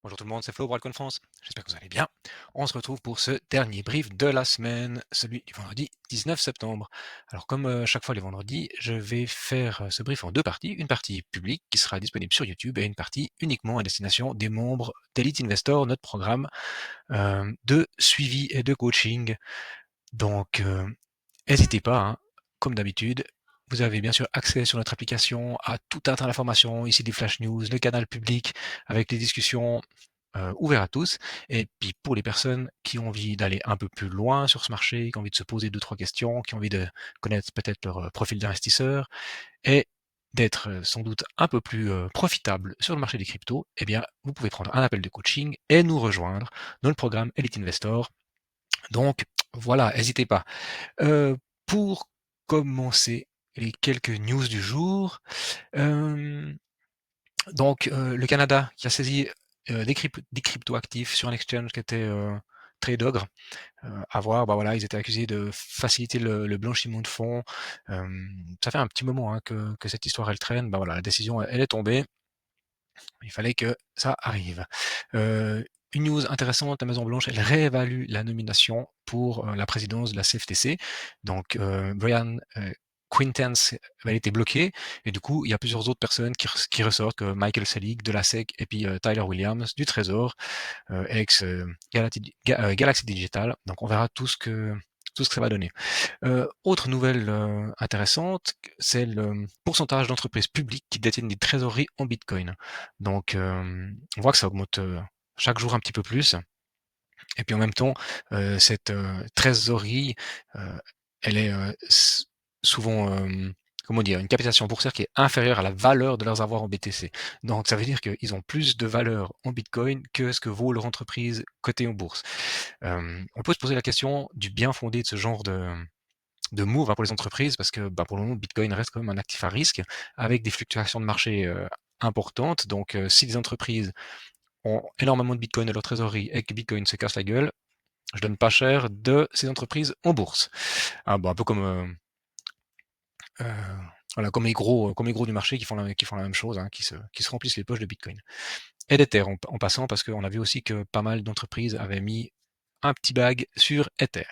Bonjour tout le monde, c'est Flo, Broadcom France. J'espère que vous allez bien. On se retrouve pour ce dernier brief de la semaine, celui du vendredi 19 septembre. Alors comme chaque fois les vendredis, je vais faire ce brief en deux parties. Une partie publique qui sera disponible sur YouTube et une partie uniquement à destination des membres d'Elite Investor, notre programme de suivi et de coaching. Donc n'hésitez pas, hein, comme d'habitude. Vous avez bien sûr accès sur notre application à tout un tas d'informations, ici des flash news, le canal public avec les discussions ouvert à tous. Et puis pour les personnes qui ont envie d'aller un peu plus loin sur ce marché, qui ont envie de se poser deux, trois questions, qui ont envie de connaître peut-être leur profil d'investisseur et d'être sans doute un peu plus profitable sur le marché des cryptos, eh bien, vous pouvez prendre un appel de coaching et nous rejoindre dans le programme Elite Investor. Donc, voilà, n'hésitez pas. Pour commencer les quelques news du jour, donc le Canada qui a saisi des cryptoactifs sur un exchange qui était très d'ogre. À voir, bah voilà, ils étaient accusés de faciliter le blanchiment de fonds. Ça fait un petit moment hein, que cette histoire elle traîne. Bah voilà, la décision elle est tombée. Il fallait que ça arrive. Une news intéressante, la Maison Blanche, elle réévalue la nomination pour la présidence de la CFTC. Donc Brian Quintance, elle a été bloquée, et du coup, il y a plusieurs autres personnes qui ressortent, que Michael Selig de la SEC et puis Tyler Williams du Trésor, ex Galaxy Digital. Donc on verra tout ce que ça va donner. Autre nouvelle intéressante, c'est le pourcentage d'entreprises publiques qui détiennent des trésoreries en Bitcoin. Donc, on voit que ça augmente chaque jour un petit peu plus. Et puis en même temps, cette trésorerie, euh, elle est souvent, comment dire, une capitalisation boursière qui est inférieure à la valeur de leurs avoirs en BTC. Donc ça veut dire qu'ils ont plus de valeur en Bitcoin que ce que vaut leur entreprise cotée en bourse. On peut se poser la question du bien fondé de ce genre de move hein, pour les entreprises, parce que bah, pour le moment, Bitcoin reste quand même un actif à risque avec des fluctuations de marché importantes. Donc, si les entreprises ont énormément de Bitcoin dans leur trésorerie et que Bitcoin se casse la gueule, je donne pas cher de ces entreprises en bourse. Ah, bon, un peu comme euh, voilà, comme les gros du marché qui font la même chose, hein, qui se remplissent les poches de Bitcoin. Et d'Ether en passant, parce qu'on a vu aussi que pas mal d'entreprises avaient mis un petit bag sur Ether.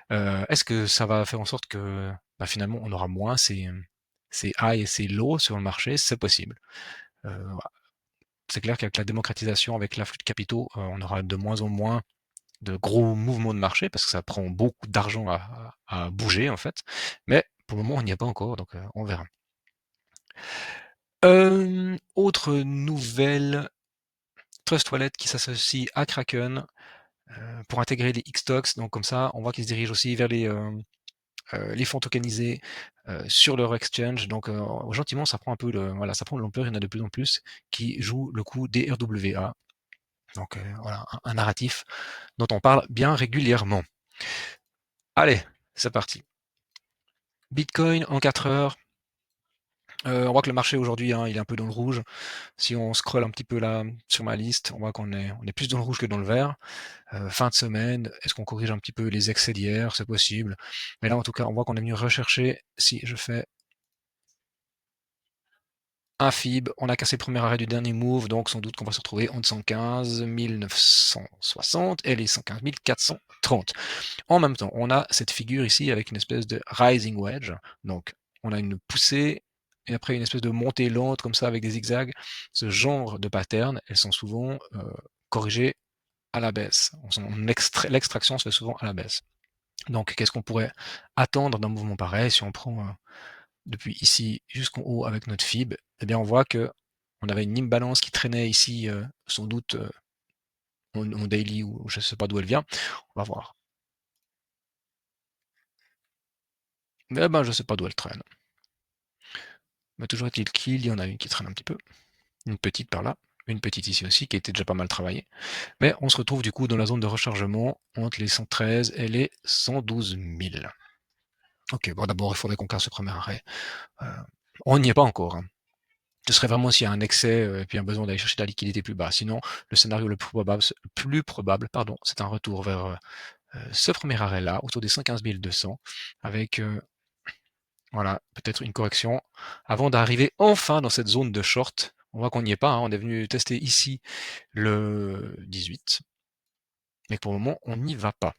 Est-ce que ça va faire en sorte que bah, finalement on aura moins ces high et ces low sur le marché? C'est possible. Voilà. C'est clair qu'avec la démocratisation, avec l'afflux de capitaux, on aura de moins en moins de gros mouvements de marché parce que ça prend beaucoup d'argent à bouger en fait. Mais pour le moment, on n'y est pas encore, donc on verra. Autre nouvelle, Trust Wallet qui s'associe à Kraken pour intégrer les Xtox. Donc comme ça, on voit qu'ils se dirigent aussi vers les fonds tokenisés sur leur exchange. Donc gentiment, ça prend un peu voilà, ça prend de l'ampleur. Il y en a de plus en plus qui jouent le coup des RWA. Donc voilà, un narratif dont on parle bien régulièrement. Allez, c'est parti. Bitcoin en 4 heures. On voit que le marché aujourd'hui, hein, il est un peu dans le rouge. Si on scrolle un petit peu là sur ma liste, on voit qu'on est plus dans le rouge que dans le vert. Fin de semaine, est-ce qu'on corrige un petit peu les excès d'hier? C'est possible. Mais là, en tout cas, on voit qu'on est venu rechercher, si je fais un FIB, on a cassé le premier arrêt du dernier move, donc sans doute qu'on va se retrouver entre 115 960 et les 115 430. En même temps, on a cette figure ici avec une espèce de rising wedge, donc on a une poussée et après une espèce de montée lente comme ça avec des zigzags. Ce genre de patterns, elles sont souvent corrigées à la baisse. L'extraction se fait souvent à la baisse. Donc qu'est-ce qu'on pourrait attendre d'un mouvement pareil si on prend depuis ici jusqu'en haut avec notre FIB, eh bien on voit que on avait une imbalance qui traînait ici, sans doute en daily ou je ne sais pas d'où elle vient. On va voir. Mais ben je ne sais pas d'où elle traîne. Mais toujours est-il qu'il y en a une qui traîne un petit peu, une petite par là, une petite ici aussi qui a été déjà pas mal travaillée. Mais on se retrouve du coup dans la zone de rechargement entre les 113 et les 112 000. Ok, bon d'abord il faudrait qu'on casse ce premier arrêt. Euh, on n'y est pas encore. Hein. Ce serait vraiment s'il y a un excès et puis un besoin d'aller chercher de la liquidité plus bas. Sinon, le scénario le plus probable, pardon, c'est un retour vers ce premier arrêt-là, autour des 115 200, avec voilà, peut-être une correction avant d'arriver enfin dans cette zone de short. on voit qu'on n'y est pas, hein. On est venu tester ici le 18, mais pour le moment, on n'y va pas.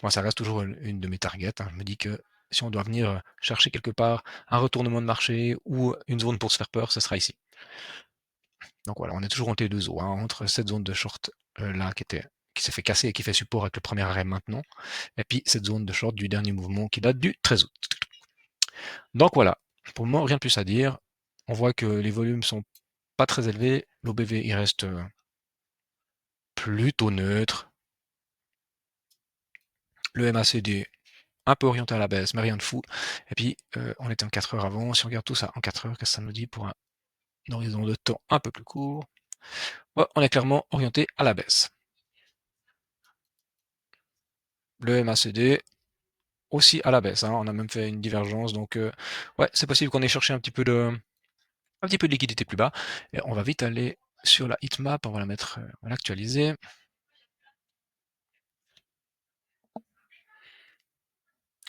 Moi, ça reste toujours une de mes targets, hein. Je me dis que si on doit venir chercher quelque part un retournement de marché ou une zone pour se faire peur, ce sera ici. Donc voilà, on est toujours entre les deux eaux, hein, entre cette zone de short là qui s'est fait casser et qui fait support avec le premier arrêt maintenant, et puis cette zone de short du dernier mouvement qui date du 13 août. Donc voilà, pour le moment, rien de plus à dire. On voit que les volumes sont pas très élevés, l'OBV il reste plutôt neutre. Le MACD un peu orienté à la baisse, mais rien de fou. Et puis, on était en 4 heures avant. Si on regarde tout ça en 4 heures, qu'est-ce que ça nous dit pour un horizon de temps un peu plus court? Ouais, on est clairement orienté à la baisse. Le MACD aussi à la baisse, hein. On a même fait une divergence, donc ouais, c'est possible qu'on ait cherché un petit peu de liquidité plus bas. Et on va vite aller sur la heatmap, on va la mettre, on va l'actualiser.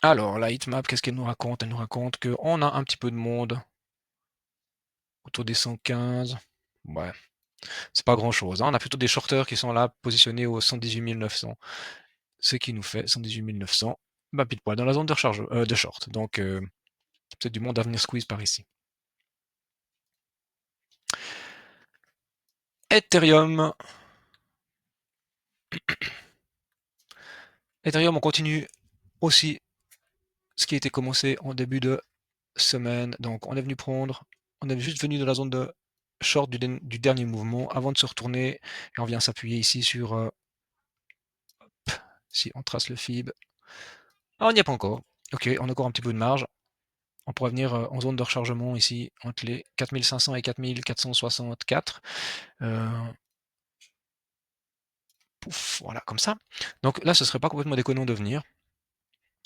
Alors, la heatmap, qu'est-ce qu'elle nous raconte? Elle nous raconte qu'on a un petit peu de monde autour des 115. Ouais, c'est pas grand-chose, hein. On a plutôt des shorters qui sont là, positionnés aux 118 900. Ce qui nous fait 118 900, bah, pile poil dans la zone de recharge, de short. Donc, peut-être du monde à venir squeeze par ici. Ethereum. Ethereum, on continue aussi ce qui a été commencé en début de semaine. Donc, on est venu prendre, on est juste venu de la zone de short du dernier mouvement avant de se retourner et on vient s'appuyer ici sur, si on trace le FIB. Ah, on n'y est pas encore. Ok, on a encore un petit peu de marge. On pourrait venir en zone de rechargement ici entre les 4500 et 4464. Pouf, voilà, comme ça. Donc là, ce serait pas complètement déconnant de venir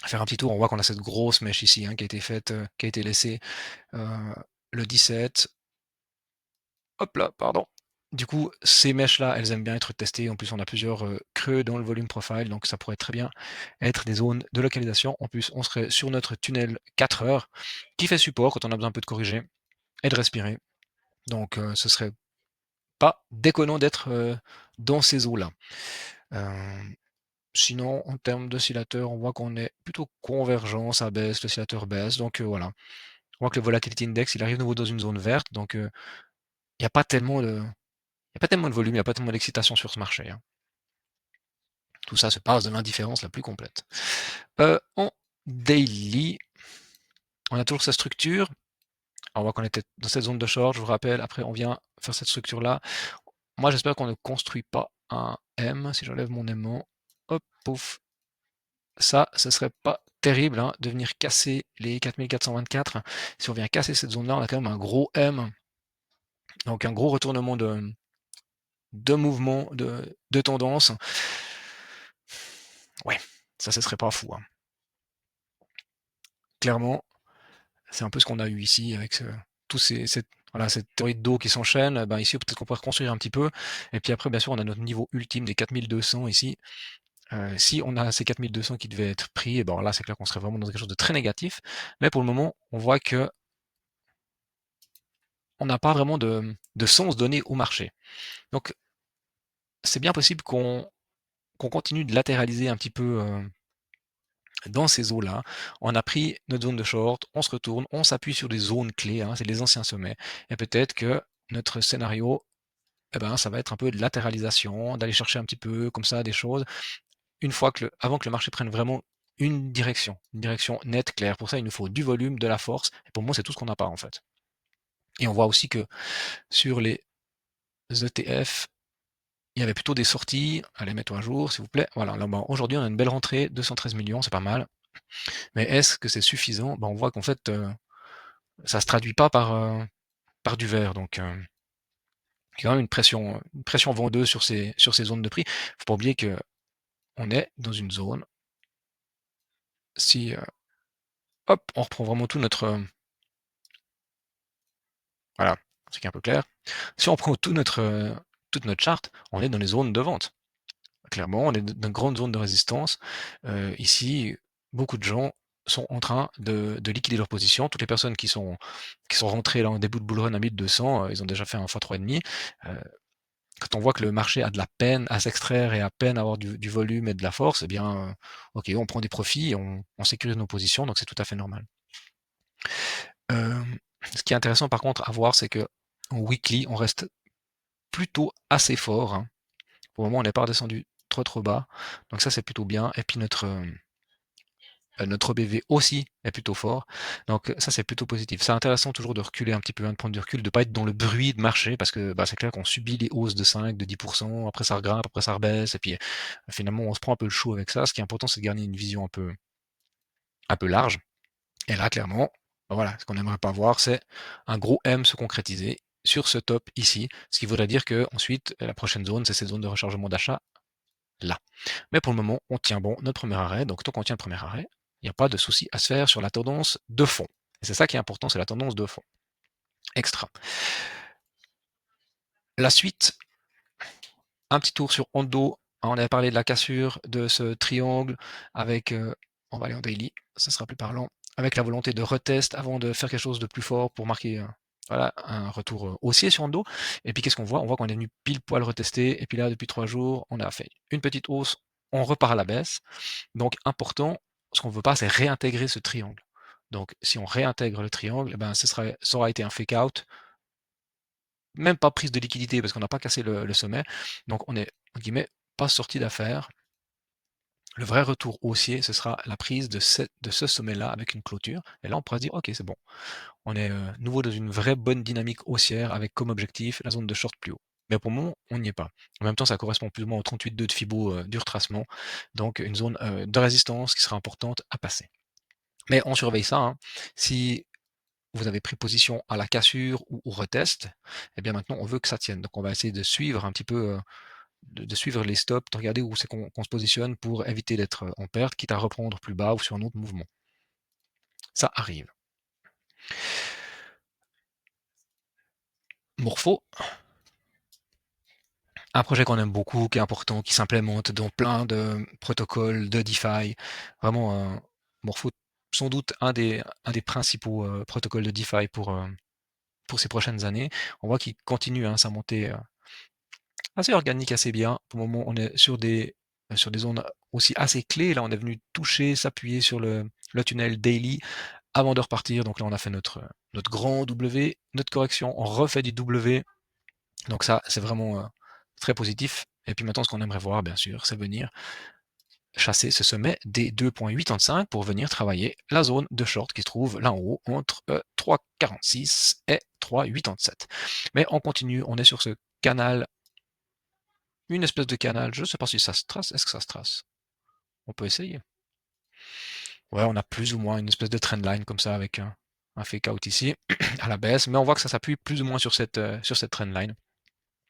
faire un petit tour. On voit qu'on a cette grosse mèche ici, hein, qui a été faite, qui a été laissée le 17. Hop là, pardon. Du coup, ces mèches-là, elles aiment bien être testées. En plus, on a plusieurs creux dans le volume profile, donc ça pourrait très bien être des zones de localisation. En plus, on serait sur notre tunnel 4 heures qui fait support quand on a besoin un peu de corriger et de respirer. Donc, ce serait pas déconnant d'être dans ces eaux-là. Sinon, en termes d'oscillateur, on voit qu'on est plutôt convergent, ça baisse, l'oscillateur baisse, donc voilà. On voit que le Volatility Index, il arrive de nouveau dans une zone verte, donc il n'y a pas tellement de volume, il n'y a pas tellement d'excitation sur ce marché, hein. Tout ça se passe de l'indifférence la plus complète. En daily, on a toujours sa structure. Alors, on voit qu'on était dans cette zone de short, je vous rappelle, après on vient faire cette structure-là. Moi, j'espère qu'on ne construit pas un M, si j'enlève mon aimant. Hop, pouf, ça, ce serait pas terrible, hein, de venir casser les 4424. Si on vient casser cette zone-là, on a quand même un gros M, donc un gros retournement de mouvement, de tendance. Ouais, ça, ce serait pas fou, hein. Clairement, c'est un peu ce qu'on a eu ici avec cette théorie de dos qui s'enchaîne. Ben ici, peut-être qu'on pourrait reconstruire un petit peu. Et puis après, bien sûr, on a notre niveau ultime des 4200 ici. Si on a ces 4200 qui devaient être pris, et ben là, c'est clair qu'on serait vraiment dans quelque chose de très négatif. Mais pour le moment, on voit que on n'a pas vraiment de sens donné au marché. Donc, c'est bien possible qu'on continue de latéraliser un petit peu dans ces eaux-là. On a pris notre zone de short, on se retourne, on s'appuie sur des zones clés, hein, c'est les anciens sommets. Et peut-être que notre scénario, eh ben, ça va être un peu de latéralisation, d'aller chercher un petit peu comme ça des choses, avant que le marché prenne vraiment une direction nette, claire. Pour ça, il nous faut du volume, de la force. Et pour moi, c'est tout ce qu'on n'a pas en fait. Et on voit aussi que sur les ETF, il y avait plutôt des sorties. Allez, mets-toi à jour, s'il vous plaît. Voilà, là, ben, aujourd'hui, on a une belle rentrée, 213 millions, c'est pas mal. Mais est-ce que c'est suffisant? Ben, on voit qu'en fait, ça se traduit pas par du vert. Donc, il y a quand même une pression vendeuse sur ces zones de prix. Faut pas oublier que on est dans une zone. Si, hop, on reprend vraiment tout notre, voilà, c'est un peu clair. Si on prend toute notre charte, on est dans les zones de vente. Clairement, on est dans une grande zone de résistance. Ici, beaucoup de gens sont en train de liquider leur position. Toutes les personnes qui sont rentrées là en début de bull run à 1200, ils ont déjà fait un x3,5. Quand on voit que le marché a de la peine à s'extraire et à peine à avoir du volume et de la force, eh bien, ok, on prend des profits et on sécurise nos positions, donc c'est tout à fait normal. Ce qui est intéressant par contre à voir, c'est que en weekly, on reste plutôt assez fort, hein. Pour le moment, on n'est pas redescendu trop bas, donc ça c'est plutôt bien. Et puis notre BV aussi est plutôt fort, donc ça c'est plutôt positif. C'est intéressant toujours de reculer un petit peu, de prendre du recul, de pas être dans le bruit de marché, parce que c'est clair qu'on subit les hausses de 5, de 10%, après ça regrimpe, après ça rebaisse, et puis finalement on se prend un peu le chaud avec ça. Ce qui est important, c'est de garder une vision un peu large. Et là, clairement, voilà, ce qu'on n'aimerait pas voir, c'est un gros M se concrétiser sur ce top ici, ce qui voudrait dire que ensuite la prochaine zone, c'est cette zone de rechargement d'achat là. Mais pour le moment, on tient bon notre premier arrêt, donc tant qu'on tient le premier arrêt, il n'y a pas de souci à se faire sur la tendance de fond. Et c'est ça qui est important, c'est la tendance de fond. Extra. La suite, un petit tour sur Ondo. On avait parlé de la cassure de ce triangle avec, on va aller en daily, ça sera plus parlant, avec la volonté de retest avant de faire quelque chose de plus fort pour marquer voilà, un retour haussier sur Ondo. Et puis qu'est-ce qu'on voit? On voit qu'on est venu pile poil retester. Et puis là, depuis 3 jours, on a fait une petite hausse, on repart à la baisse. Donc important, ce qu'on ne veut pas, c'est réintégrer ce triangle. Donc si on réintègre le triangle, eh ben, ça aura été un fake out, même pas prise de liquidité parce qu'on n'a pas cassé le sommet. Donc on est, en guillemets, pas sorti d'affaire. Le vrai retour haussier, ce sera la prise de ce sommet-là avec une clôture. Et là, on pourra se dire, ok, c'est bon. On est nouveau dans une vraie bonne dynamique haussière avec comme objectif la zone de short plus haut. Mais pour le moment, on n'y est pas. En même temps, ça correspond plus ou moins au 38,2 de Fibo du retracement. Donc une zone de résistance qui sera importante à passer. Mais on surveille ça, hein. Si vous avez pris position à la cassure ou au retest, eh bien maintenant on veut que ça tienne. Donc on va essayer de suivre un petit peu, de suivre les stops, de regarder où c'est qu'on se positionne pour éviter d'être en perte, quitte à reprendre plus bas ou sur un autre mouvement. Ça arrive. Morpho, un projet qu'on aime beaucoup, qui est important, qui s'implémente dans plein de protocoles de DeFi. Vraiment, Morpho, sans doute un des principaux protocoles de DeFi pour ces prochaines années. On voit qu'il continue sa montée assez organique, assez bien. Pour le moment, on est sur des zones aussi assez clés. Là, on est venu toucher, s'appuyer sur le tunnel daily avant de repartir. Donc là, on a fait notre grand W, notre correction, on refait du W. Donc ça, c'est vraiment très positif. Et puis maintenant, ce qu'on aimerait voir, bien sûr, c'est venir chasser ce sommet des 2,85 pour venir travailler la zone de short qui se trouve là en haut entre 3,46 et 3,87. Mais on continue, on est sur ce canal, une espèce de canal, je ne sais pas si ça se trace, est-ce que ça se trace? On peut essayer. Ouais, on a plus ou moins une espèce de trendline comme ça avec un fake out ici à la baisse, mais on voit que ça s'appuie plus ou moins sur cette trendline.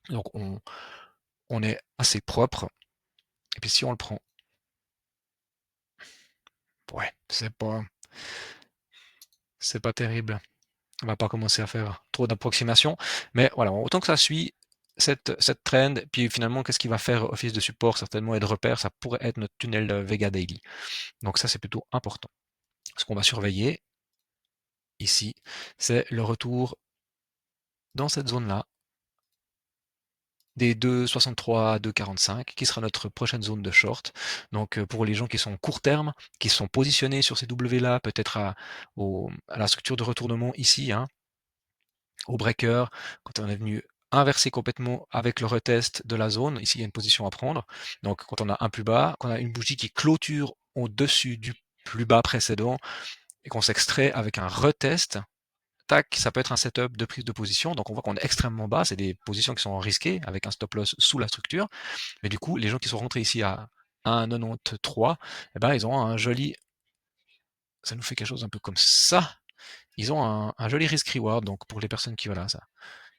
Donc on est assez propre. Et puis si on le prend, ouais, c'est pas terrible. On va pas commencer à faire trop d'approximations, mais voilà, autant que ça suit cette trend, puis finalement, qu'est-ce qui va faire office de support certainement et de repère, ça pourrait être notre tunnel de Vega Daily. Donc ça, c'est plutôt important. Ce qu'on va surveiller ici, c'est le retour dans cette zone-là des 2,63 à 2,45 qui sera notre prochaine zone de short. Donc pour les gens qui sont court terme, qui sont positionnés sur ces W-là, peut-être à la structure de retournement ici, hein, au breaker, quand on est venu inverser complètement avec le retest de la zone, ici il y a une position à prendre. Donc quand on a un plus bas, quand on a une bougie qui clôture au-dessus du plus bas précédent et qu'on s'extrait avec un retest, tac, ça peut être un setup de prise de position. Donc on voit qu'on est extrêmement bas, c'est des positions qui sont risquées avec un stop loss sous la structure. Mais du coup, les gens qui sont rentrés ici à 1,93, eh ben, ils ont un joli, ça nous fait quelque chose un peu comme ça. Ils ont un joli risk reward. Donc pour les personnes qui voilà ça,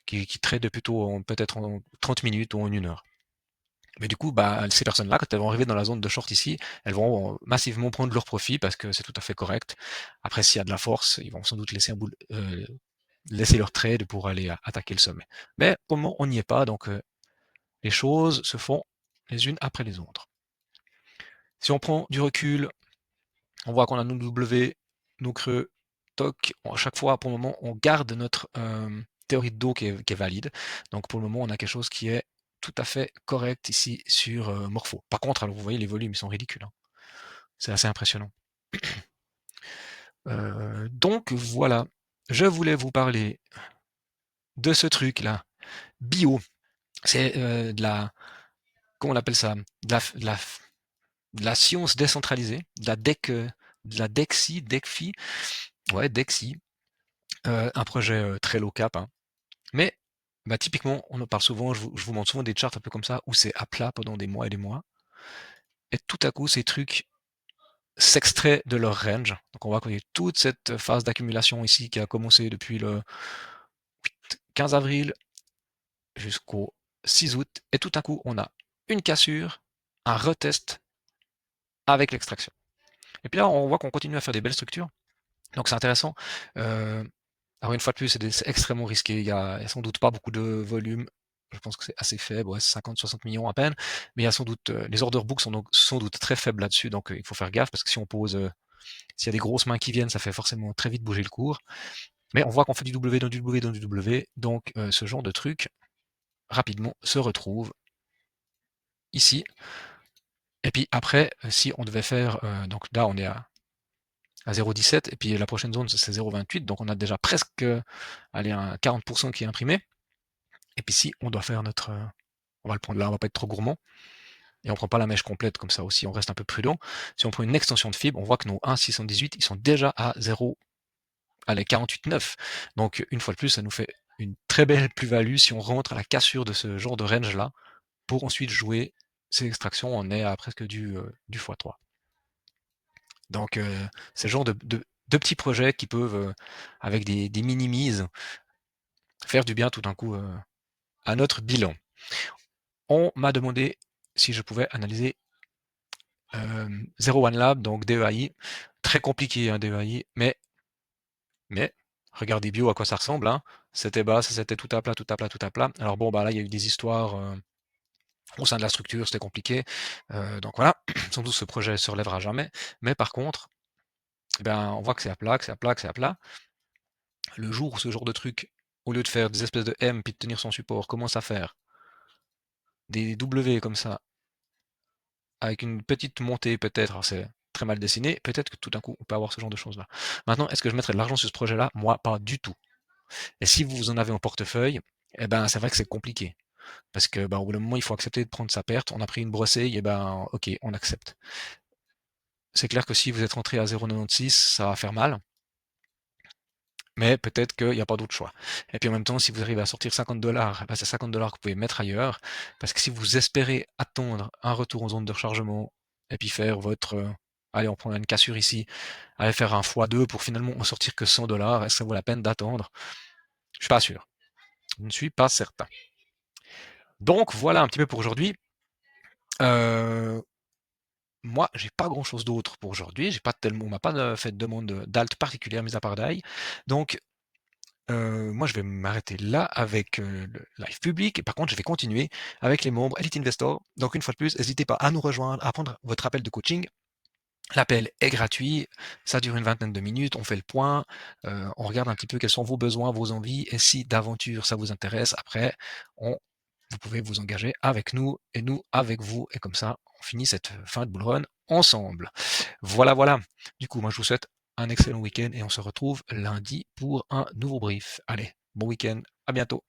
qui tradent plutôt peut-être en 30 minutes ou en 1 heure. Mais du coup, bah, ces personnes-là, quand elles vont arriver dans la zone de short ici, elles vont massivement prendre leur profit parce que c'est tout à fait correct. Après, s'il y a de la force, ils vont sans doute laisser leur trade pour aller attaquer le sommet. Mais pour le moment, on n'y est pas, donc les choses se font les unes après les autres. Si on prend du recul On voit qu'on a nos W, nos creux, toc. À chaque fois, pour le moment, on garde notre théorie de dos qui est valide. Donc pour le moment, on a quelque chose qui est tout à fait correct ici sur Morpho. Par contre, alors vous voyez, les volumes, ils sont ridicules, hein. C'est assez impressionnant. Donc voilà, je voulais vous parler de ce truc-là, bio. C'est de la, comment on appelle ça, de la science décentralisée, de la DEXI, ouais, DEXI, un projet très low cap, hein. Mais bah, typiquement, on en parle souvent, je vous montre souvent des charts un peu comme ça, où c'est à plat pendant des mois et des mois, et tout à coup, ces trucs s'extraient de leur range. Donc on voit qu'il y a toute cette phase d'accumulation ici qui a commencé depuis le 15 avril jusqu'au 6 août, et tout à coup, on a une cassure, un retest avec l'extraction. Et puis là, on voit qu'on continue à faire des belles structures, donc c'est intéressant. Alors une fois de plus, c'est extrêmement risqué, il y a sans doute pas beaucoup de volume, je pense que c'est assez faible, ouais, 50-60 millions à peine, mais il y a sans doute, les order books sont donc sans doute très faibles là-dessus, donc il faut faire gaffe, parce que si on pose, s'il y a des grosses mains qui viennent, ça fait forcément très vite bouger le cours. Mais on voit qu'on fait du W dans du W dans du W, donc ce genre de truc, rapidement, se retrouve ici. Et puis après, si on devait faire, donc là on est à 0,17, et puis la prochaine zone c'est 0,28, donc on a déjà presque, allez, un 40% qui est imprimé. Et puis si on doit faire notre, on va le prendre là, on va pas être trop gourmand, et on prend pas la mèche complète comme ça aussi, on reste un peu prudent. Si on prend une extension de fibre, on voit que nos 1,618, ils sont déjà à 0, allez, 48,9. Donc une fois de plus, ça nous fait une très belle plus-value si on rentre à la cassure de ce genre de range là, pour ensuite jouer ces extractions, on est à presque du x3. Donc c'est le genre de petits projets qui peuvent, avec des mini-mises, faire du bien tout d'un coup à notre bilan. On m'a demandé si je pouvais analyser 01 Lab, donc DEAI. Très compliqué, hein, DEAI, mais regardez bio à quoi ça ressemble, hein. C'était bas, ça c'était tout à plat, tout à plat, tout à plat. Alors bon, bah là, il y a eu des histoires au sein de la structure, c'était compliqué. Donc voilà, sans doute ce projet se relèvera jamais. Mais par contre, eh ben, on voit que c'est à plat, que c'est à plat, que c'est à plat. Le jour où ce genre de truc, au lieu de faire des espèces de M puis de tenir son support, commence à faire des W comme ça, avec une petite montée peut-être, alors c'est très mal dessiné, peut-être que tout d'un coup on peut avoir ce genre de choses là. Maintenant, est-ce que je mettrais de l'argent sur ce projet-là? Moi, pas du tout. Et si vous en avez en portefeuille, eh ben c'est vrai que c'est compliqué. Parce que bah, au bout d'un moment, il faut accepter de prendre sa perte. On a pris une brossée, et ben ok, on accepte. C'est clair que si vous êtes rentré à 0,96, ça va faire mal. Mais peut-être qu'il n'y a pas d'autre choix. Et puis en même temps, si vous arrivez à sortir 50$, bah, c'est 50$ que vous pouvez mettre ailleurs. Parce que si vous espérez attendre un retour en zone de rechargement et puis faire votre, allez, on prend une cassure ici, aller faire un x2 pour finalement en sortir que 100$, est-ce que ça vaut la peine d'attendre? Je suis pas sûr. Je ne suis pas certain. Donc voilà un petit peu pour aujourd'hui. Moi, j'ai pas grand chose d'autre pour aujourd'hui. J'ai pas tellement, on m'a pas fait de demande d'alt particulière, mis à part d'ail. Donc, moi, je vais m'arrêter là avec le live public. Et par contre, je vais continuer avec les membres Elite Investor. Donc, une fois de plus, n'hésitez pas à nous rejoindre, à prendre votre appel de coaching. L'appel est gratuit, ça dure une vingtaine de minutes, on fait le point, on regarde un petit peu quels sont vos besoins, vos envies, et si d'aventure ça vous intéresse, après, vous pouvez vous engager avec nous et nous avec vous, et comme ça, on finit cette fin de bull run ensemble. Voilà, voilà. Du coup, moi je vous souhaite un excellent week-end et on se retrouve lundi pour un nouveau brief. Allez, bon week-end, à bientôt.